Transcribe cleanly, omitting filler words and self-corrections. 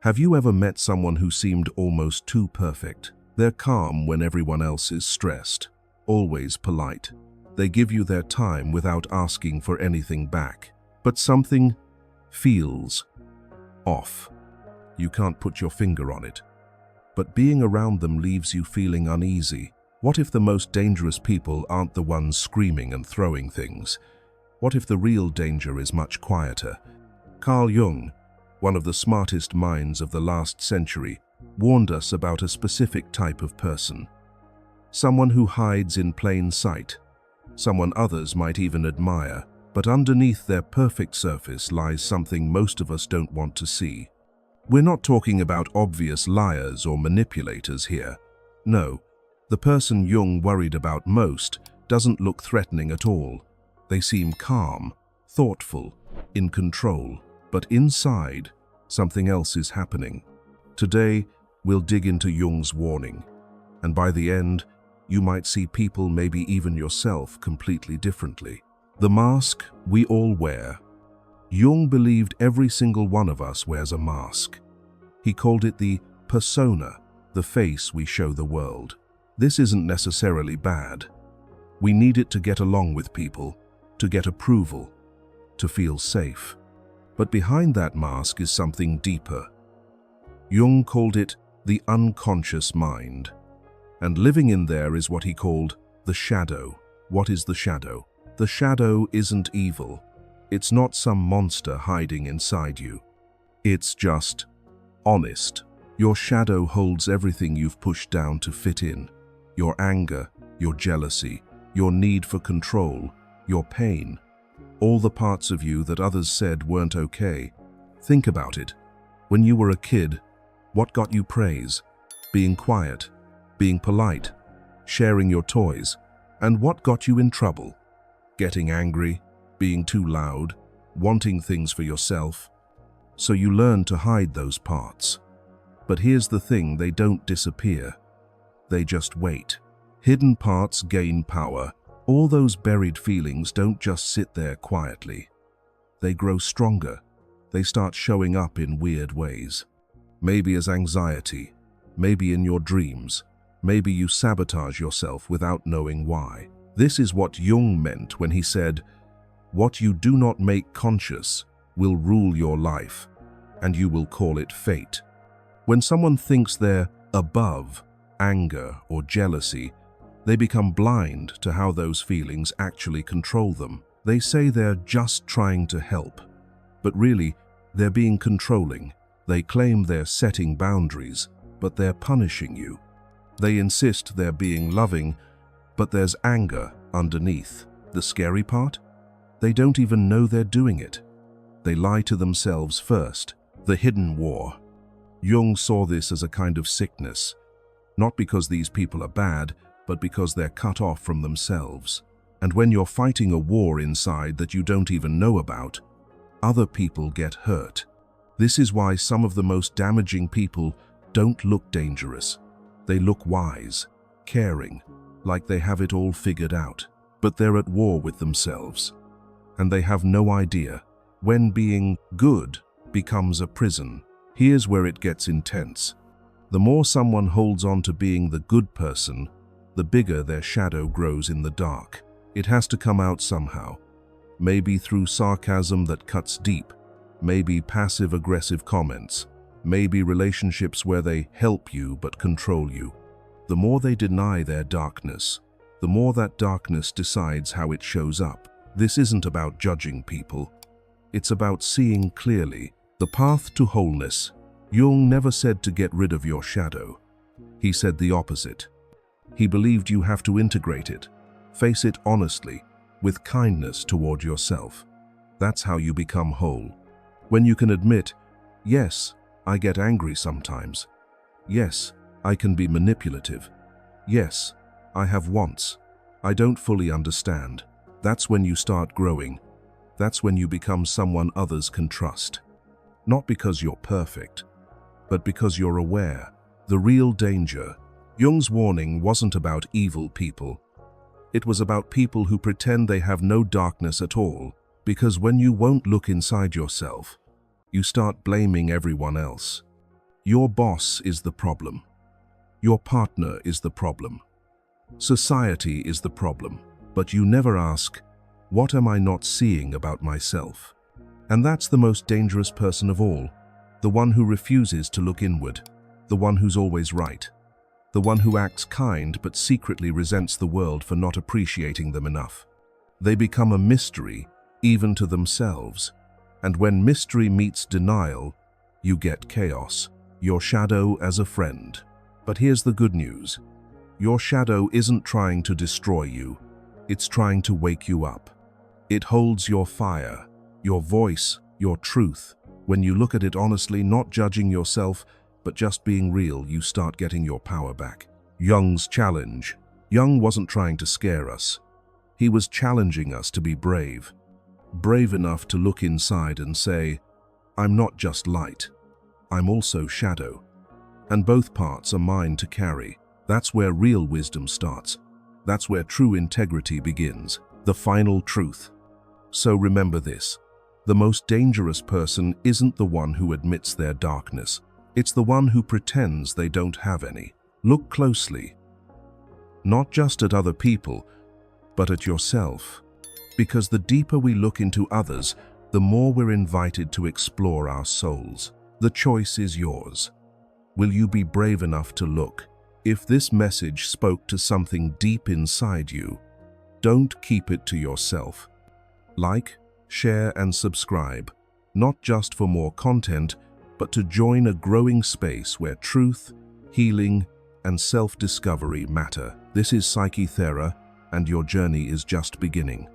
Have you ever met someone who seemed almost too perfect? They're calm when everyone else is stressed, always polite. They give you their time without asking for anything back. But something feels off. You can't put your finger on it. But being around them leaves you feeling uneasy. What if the most dangerous people aren't the ones screaming and throwing things? What if the real danger is much quieter? Carl Jung, one of the smartest minds of the last century, warned us about a specific type of person. Someone who hides in plain sight. Someone others might even admire, but underneath their perfect surface lies something most of us don't want to see. We're not talking about obvious liars or manipulators here. No, the person Jung worried about most doesn't look threatening at all. They seem calm, thoughtful, in control, but inside, something else is happening. Today, we'll dig into Jung's warning, and by the end, you might see people, maybe even yourself, completely differently. The mask we all wear. Jung believed every single one of us wears a mask. He called it the persona, the face we show the world. This isn't necessarily bad. We need it to get along with people, to get approval, to feel safe. But behind that mask is something deeper. Jung called it the unconscious mind. And living in there is what he called the shadow. What is the shadow? The shadow isn't evil. It's not some monster hiding inside you. It's just honest. Your shadow holds everything you've pushed down to fit in. Your anger, your jealousy, your need for control, your pain. All the parts of you that others said weren't okay. Think about it. When you were a kid, what got you praise? Being quiet, being polite, sharing your toys. And what got you in trouble? Getting angry, being too loud, wanting things for yourself. So you learn to hide those parts. But here's the thing, they don't disappear. They just wait. Hidden parts gain power. All those buried feelings don't just sit there quietly. They grow stronger. They start showing up in weird ways. Maybe as anxiety, maybe in your dreams, maybe you sabotage yourself without knowing why. This is what Jung meant when he said, "What you do not make conscious will rule your life, and you will call it fate." When someone thinks they're above anger or jealousy, they become blind to how those feelings actually control them. They say they're just trying to help, but really, they're being controlling. They claim they're setting boundaries, but they're punishing you. They insist they're being loving, but there's anger underneath. The scary part? They don't even know they're doing it. They lie to themselves first. The hidden war. Jung saw this as a kind of sickness, not because these people are bad, but because they're cut off from themselves. And when you're fighting a war inside that you don't even know about, other people get hurt. This is why some of the most damaging people don't look dangerous. They look wise, caring, like they have it all figured out. But they're at war with themselves. And they have no idea when being good becomes a prison. Here's where it gets intense. The more someone holds on to being the good person, the bigger their shadow grows in the dark. It has to come out somehow. Maybe through sarcasm that cuts deep. Maybe passive-aggressive comments. Maybe relationships where they help you but control you. The more they deny their darkness, the more that darkness decides how it shows up. This isn't about judging people. It's about seeing clearly. The path to wholeness. Jung never said to get rid of your shadow. He said the opposite. He believed you have to integrate it, face it honestly, with kindness toward yourself. That's how you become whole. When you can admit, yes, I get angry sometimes. Yes, I can be manipulative. Yes, I have wants I don't fully understand. That's when you start growing. That's when you become someone others can trust. Not because you're perfect, but because you're aware. The real danger. Jung's warning wasn't about evil people. It was about people who pretend they have no darkness at all, because when you won't look inside yourself, you start blaming everyone else. Your boss is the problem. Your partner is the problem. Society is the problem. But you never ask, what am I not seeing about myself? And that's the most dangerous person of all, the one who refuses to look inward, the one who's always right, the one who acts kind but secretly resents the world for not appreciating them enough. They become a mystery, even to themselves. And when mystery meets denial, you get chaos, your shadow as a friend. But here's the good news. Your shadow isn't trying to destroy you. It's trying to wake you up. It holds your fire, your voice, your truth. When you look at it honestly, not judging yourself, but just being real, you start getting your power back. Jung's challenge. Jung wasn't trying to scare us. He was challenging us to be brave. Brave enough to look inside and say, I'm not just light, I'm also shadow. And both parts are mine to carry. That's where real wisdom starts. That's where true integrity begins, the final truth. So remember this, the most dangerous person isn't the one who admits their darkness. It's the one who pretends they don't have any. Look closely, not just at other people, but at yourself. Because the deeper we look into others, the more we're invited to explore our souls. The choice is yours. Will you be brave enough to look? If this message spoke to something deep inside you, don't keep it to yourself. Like, share, and subscribe, not just for more content, but to join a growing space where truth, healing, and self-discovery matter. This is Psyche Thera, and your journey is just beginning.